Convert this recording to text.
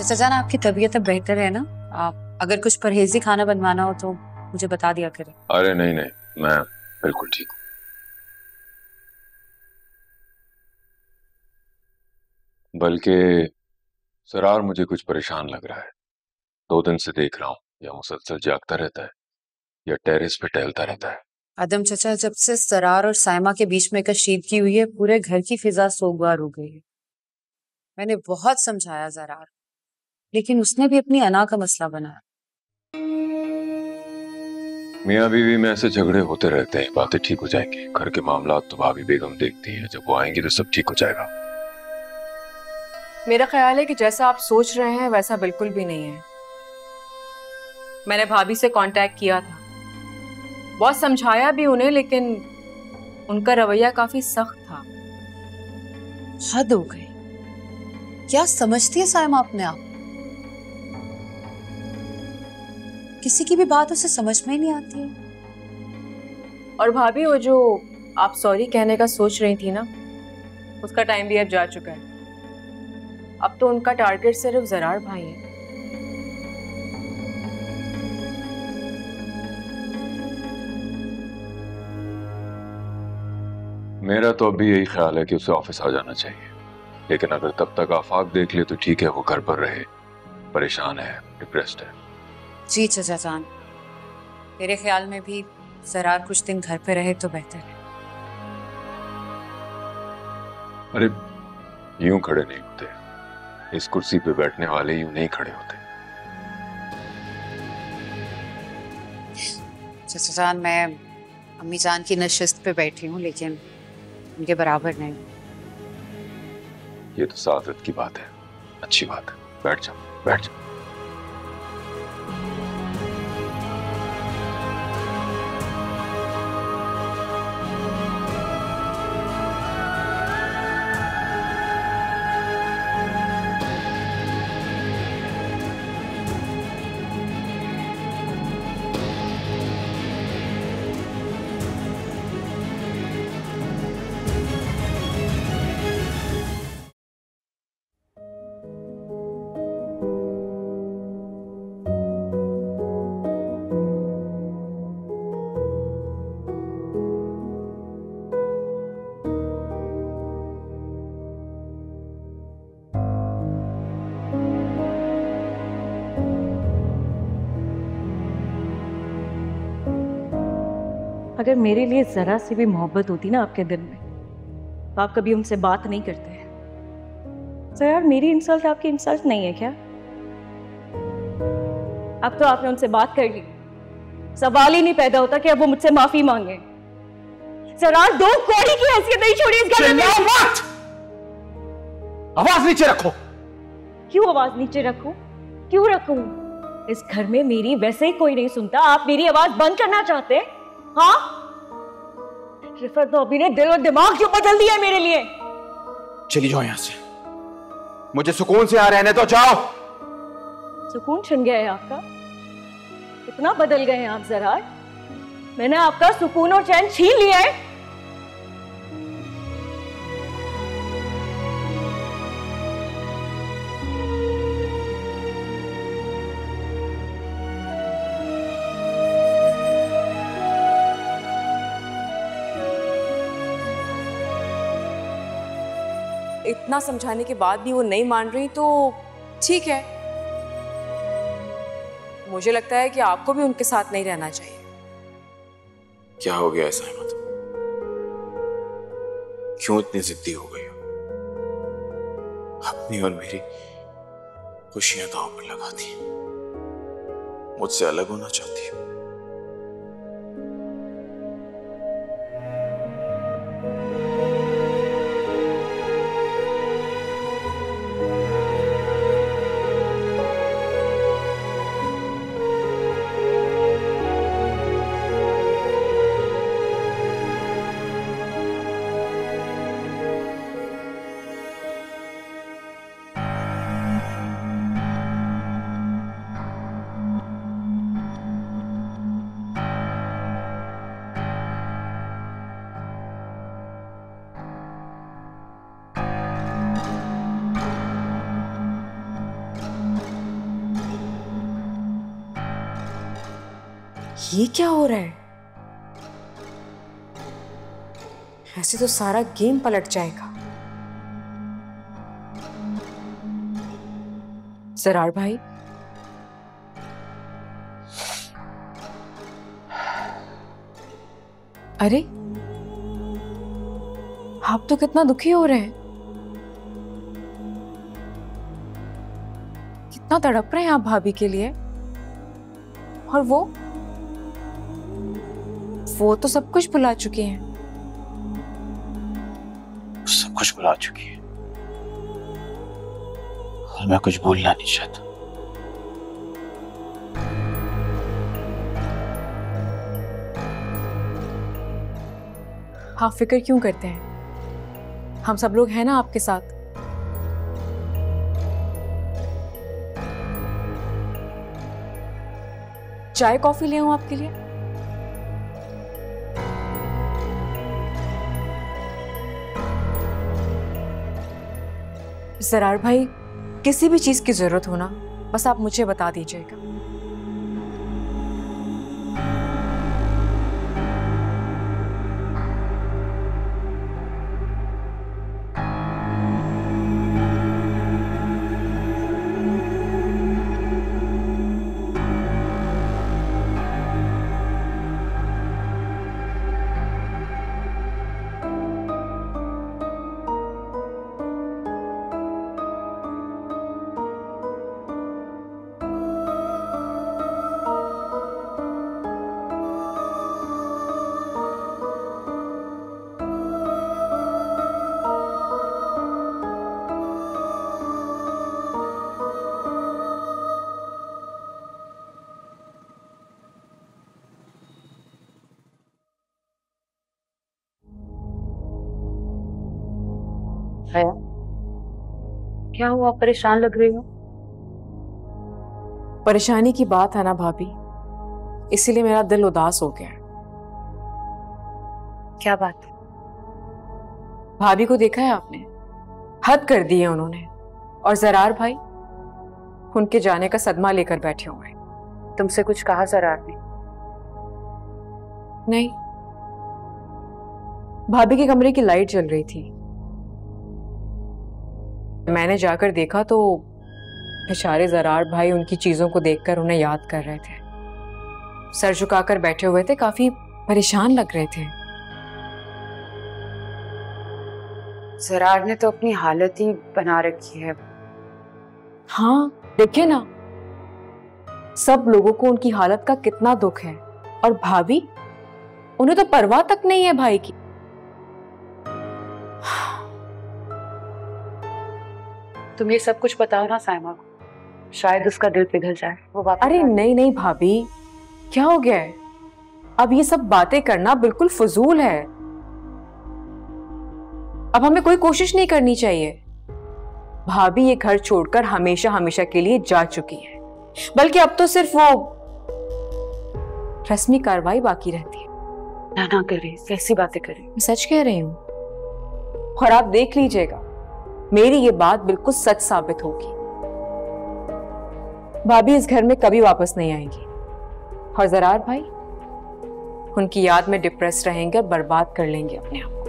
चाचा जान, आपकी तबीयत अब बेहतर है ना? आप अगर कुछ परहेजी खाना बनवाना हो तो मुझे बता दिया करें। अरे नहीं नहीं, मैं बिल्कुल ठीक हूँ। बल्कि सरार मुझे कुछ परेशान लग रहा है। 2 दिन से देख रहा हूँ, या मुसलसल जागता रहता है या टेरेस पे टहलता रहता है। आदम चाचा, जब से सरार और साइमा के बीच में कशीदगी हुई है, पूरे घर की फिजा सोगवार हो गई है। मैंने बहुत समझाया जरार, लेकिन उसने भी अपनी अना का मसला बनाया। मियाँ बीवी में ऐसे झगड़े होते रहते हैं, बातें ठीक हो जाएंगी। घर के मामला तो भाभी बेगम देखती हैं, जब वो आएंगी तो सब ठीक हो जाएगा। मेरा ख्याल है कि जैसा आप सोच रहे हैं वैसा बिल्कुल भी नहीं है। मैंने भाभी से कांटेक्ट किया था, बहुत समझाया भी उन्हें, लेकिन उनका रवैया काफी सख्त था। हद हो गई। क्या समझती है साइमा अपने आप? किसी की भी बात उसे समझ में ही नहीं आती है। और भाभी, वो जो आप सॉरी कहने का सोच रही थी ना, उसका टाइम भी अब जा चुका है। अब तो उनका टारगेट सिर्फ जरार भाई है। मेरा तो अभी यही ख्याल है कि उसे ऑफिस आ जाना चाहिए, लेकिन अगर तब तक आफाक देख ले तो ठीक है, वो घर पर रहे। परेशान है, डिप्रेस्ड है। जी चाचा जान, मेरे ख्याल में भी जरार कुछ दिन घर पे रहे तो बेहतर है। अरे यूं खड़े नहीं होते, इस कुर्सी पे बैठने वाले यूं नहीं खड़े होते। चाचा जान, मैं अम्मी जान की नशिस्त पे बैठी हूँ, लेकिन उनके बराबर नहीं। ये तो सादत की बात है, अच्छी बात है। बैठ जाओ, बैठ जाओ। अगर मेरे लिए जरा सी भी मोहब्बत होती ना आपके दिल में, तो आप कभी उनसे बात नहीं करते। सर यार, मेरी इंसल्ट आपकी इंसल्ट नहीं है क्या? अब तो आपने उनसे बात कर ली, सवाल ही नहीं पैदा होता कि अब वो मुझसे माफी मांगे। सर यार, 2 कौड़ी की हैसियत नहीं छोड़ी इस घर में। मत! आवाज नीचे रखो। क्यों आवाज नीचे रखूं? क्यों रखूं? इस घर में मेरी वैसे ही कोई नहीं सुनता, आप मेरी आवाज बंद करना चाहते हैं? हाँ, रिफत अभी ने दिल और दिमाग क्यों बदल दिया है मेरे लिए? चली जाओ यहां से, मुझे सुकून से यहाँ रहने तो जाओ। सुकून छिन गया है आपका? इतना बदल गए हैं आप जरार? मैंने आपका सुकून और चैन छीन लिया है? इतना समझाने के बाद भी वो नहीं मान रही तो ठीक है। मुझे लगता है कि आपको भी उनके साथ नहीं रहना चाहिए। क्या हो गया ऐसा अहमद? क्यों इतनी जिद्दी हो गई हो? अपनी और मेरी खुशियां दांव पर लगा दी, मुझसे अलग होना चाहती हो? ये क्या हो रहा है? ऐसे तो सारा गेम पलट जाएगा। जरार भाई, अरे आप तो कितना दुखी हो रहे हैं, कितना तड़प रहे हैं आप भाभी के लिए। और वो तो सब कुछ भुला चुकी हैं। सब कुछ भुला चुकी है और मैं कुछ भूलना नहीं चाहता। आप फिक्र क्यों करते हैं? हम सब लोग हैं ना आपके साथ। चाय कॉफी ले आऊं आपके लिए? जरार भाई, किसी भी चीज की जरूरत हो ना, बस आप मुझे बता दीजिएगा। हया, क्या हुआ? परेशान लग रही हो। परेशानी की बात है ना भाभी, इसीलिए मेरा दिल उदास हो गया है। क्या बात? भाभी को देखा है आपने? हद कर दी है उन्होंने। और जरार भाई उनके जाने का सदमा लेकर बैठे हुए हैं। तुमसे कुछ कहा जरार ने? नहीं, भाभी के कमरे की लाइट जल रही थी, मैंने जाकर देखा तो बेचारे जरार भाई उनकी चीजों को देखकर उन्हें याद कर रहे थे। सर झुकाकर बैठे हुए थे, काफी परेशान लग रहे थे। जरार ने तो अपनी हालत ही बना रखी है। हाँ, देखिए ना, सब लोगों को उनकी हालत का कितना दुख है, और भाभी, उन्हें तो परवाह तक नहीं है भाई की। तुम ये सब कुछ बताओ ना साइमा को, शायद उसका दिल पिघल जाए, वो वापस। अरे नहीं नहीं भाभी, क्या हो गया है? अब ये सब बातें करना बिल्कुल फजूल है। अब हमें कोई कोशिश नहीं करनी चाहिए। भाभी ये घर छोड़कर हमेशा हमेशा के लिए जा चुकी है, बल्कि अब तो सिर्फ वो रस्मी कार्रवाई बाकी रहती है। ना करे, कैसी बातें करे? मैं सच कह रही हूं, और आप देख लीजिएगा, मेरी ये बात बिल्कुल सच साबित होगी। भाभी इस घर में कभी वापस नहीं आएंगी, और जरार भाई उनकी याद में डिप्रेस रहेंगे और बर्बाद कर लेंगे अपने आप।